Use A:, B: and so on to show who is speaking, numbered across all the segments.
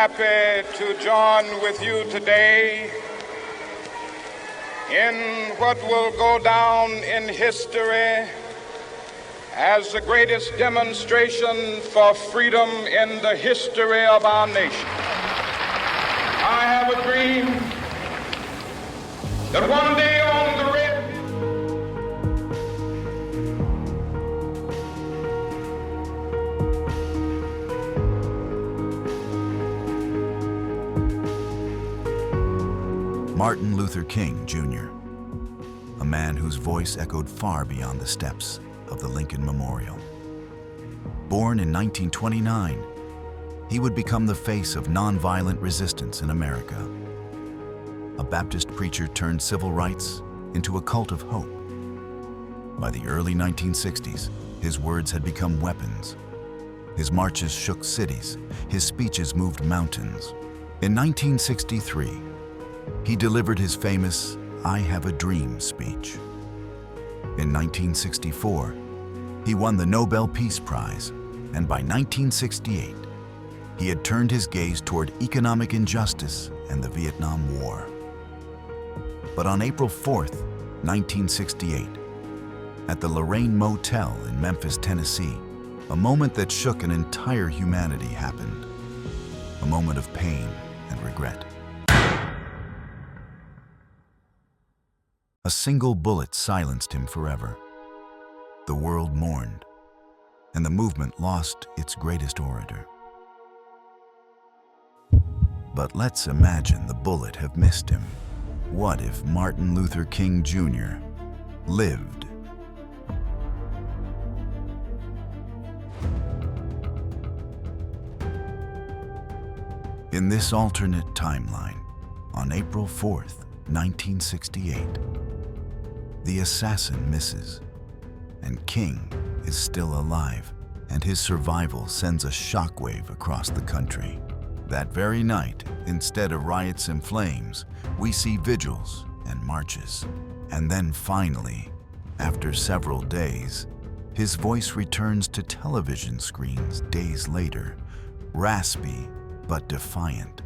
A: happy to join with you today in what will go down in history as the greatest demonstration for freedom in the history of our nation. I have a dream that one day on the red
B: Martin Luther King Jr., a man whose voice echoed far beyond the steps of the Lincoln Memorial. Born in 1929, he would become the face of nonviolent resistance in America. A Baptist preacher turned civil rights into a cult of hope. By the early 1960s, his words had become weapons. His marches shook cities, his speeches moved mountains. In 1963, he delivered his famous "I Have a Dream" speech. In 1964, he won the Nobel Peace Prize, and by 1968, he had turned his gaze toward economic injustice and the Vietnam War. But on April 4th, 1968, at the Lorraine Motel in Memphis, Tennessee, a moment that shook an entire humanity happened. A moment of pain and regret. A single bullet silenced him forever. The world mourned, and the movement lost its greatest orator. But let's imagine the bullet have missed him. What if Martin Luther King Jr. lived? In this alternate timeline, on April 4th, 1968, the assassin misses, and King is still alive, and his survival sends a shockwave across the country. That very night, instead of riots and flames, we see vigils and marches. And then finally, after several days, his voice returns to television screens days later, raspy but defiant.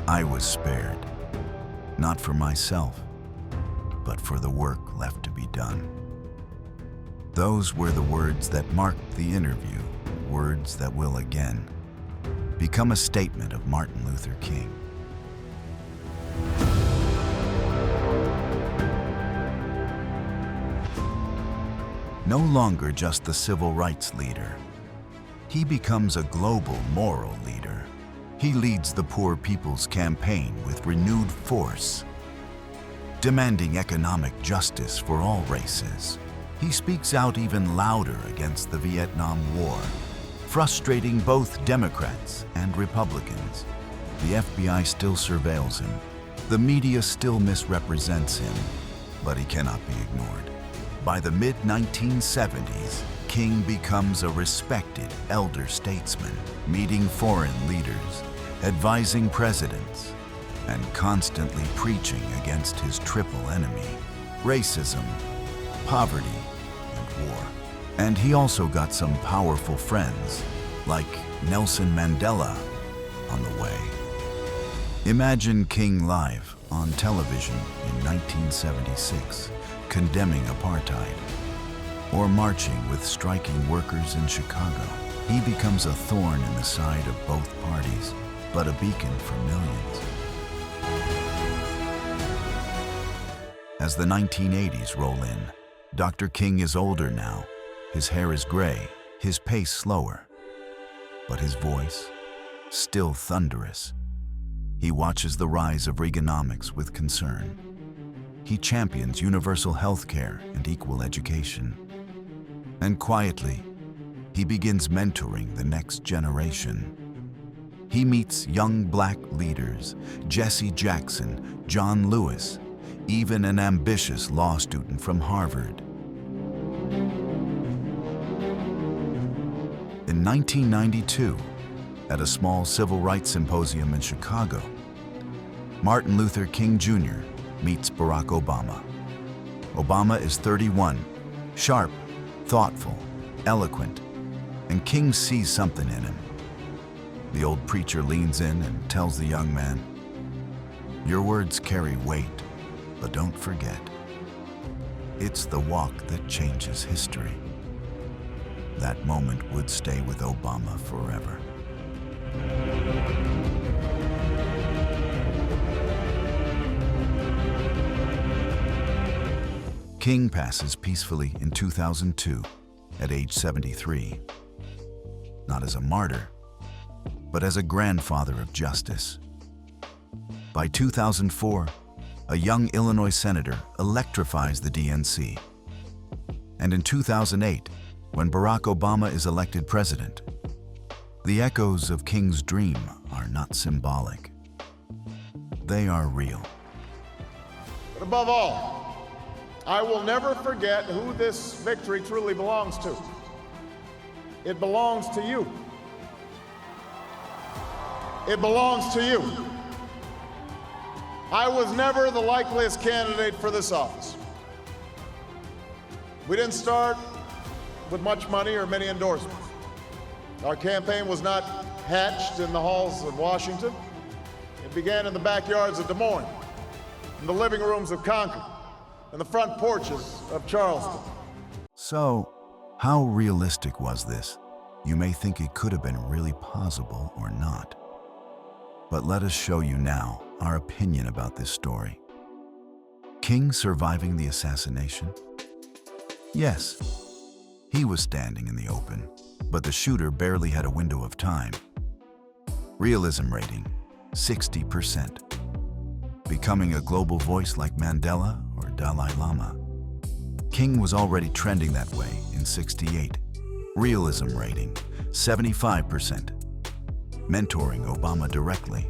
B: I was spared, not for myself, but for the work left to be done. Those were the words that marked the interview, words that will again become a statement of Martin Luther King. No longer just the civil rights leader, he becomes a global moral leader. He leads the Poor People's Campaign with renewed force, demanding economic justice for all races. He speaks out even louder against the Vietnam War, frustrating both Democrats and Republicans. The FBI still surveils him. The media still misrepresents him, but he cannot be ignored. By the mid-1970s, King becomes a respected elder statesman, meeting foreign leaders, advising presidents, and constantly preaching against his triple enemy: racism, poverty, and war. And he also got some powerful friends, like Nelson Mandela, on the way. Imagine King live on television in 1976, condemning apartheid, or marching with striking workers in Chicago. He becomes a thorn in the side of both parties, but a beacon for millions. As the 1980s roll in, Dr. King is older now. His hair is gray, his pace slower, but his voice still thunderous. He watches the rise of Reaganomics with concern. He champions universal health care and equal education. And quietly, he begins mentoring the next generation. He meets young black leaders, Jesse Jackson, John Lewis, even an ambitious law student from Harvard. In 1992, at a small civil rights symposium in Chicago, Martin Luther King Jr. meets Barack Obama. Obama is 31, sharp, thoughtful, eloquent, and King sees something in him. The old preacher leans in and tells the young man, "Your words carry weight, but don't forget, it's the walk that changes history." That moment would stay with Obama forever. King passes peacefully in 2002 at age 73, not as a martyr, but as a grandfather of justice. By 2004, a young Illinois senator electrifies the DNC. And in 2008, when Barack Obama is elected president, the echoes of King's dream are not symbolic. They are real.
C: But above all, I will never forget who this victory truly belongs to. It belongs to you. It belongs to you. I was never the likeliest candidate for this office. We didn't start with much money or many endorsements. Our campaign was not hatched in the halls of Washington. It began in the backyards of Des Moines, in the living rooms of Concord, and the front porches of Charleston.
B: So, how realistic was this? You may think it could have been really possible or not. But let us show you now our opinion about this story. King surviving the assassination? Yes, he was standing in the open, but the shooter barely had a window of time. Realism rating, 60%. Becoming a global voice like Mandela or Dalai Lama. King was already trending that way in 68. Realism rating, 75%. Mentoring Obama directly.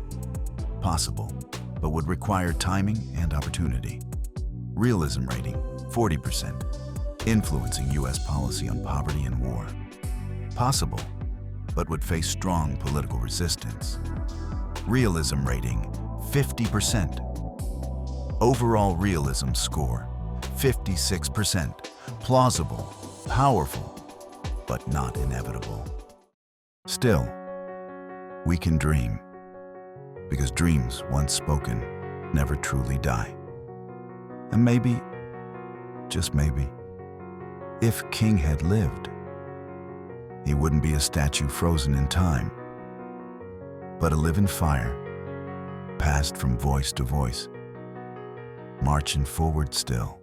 B: Possible, but would require timing and opportunity. Realism rating, 40%. Influencing U.S. policy on poverty and war. Possible, but would face strong political resistance. Realism rating, 50%. Overall realism score, 56%. Plausible, powerful, but not inevitable. Still, we can dream, because dreams once spoken never truly die. And maybe, just maybe, if King had lived, he wouldn't be a statue frozen in time, but a living fire, passed from voice to voice, marching forward still.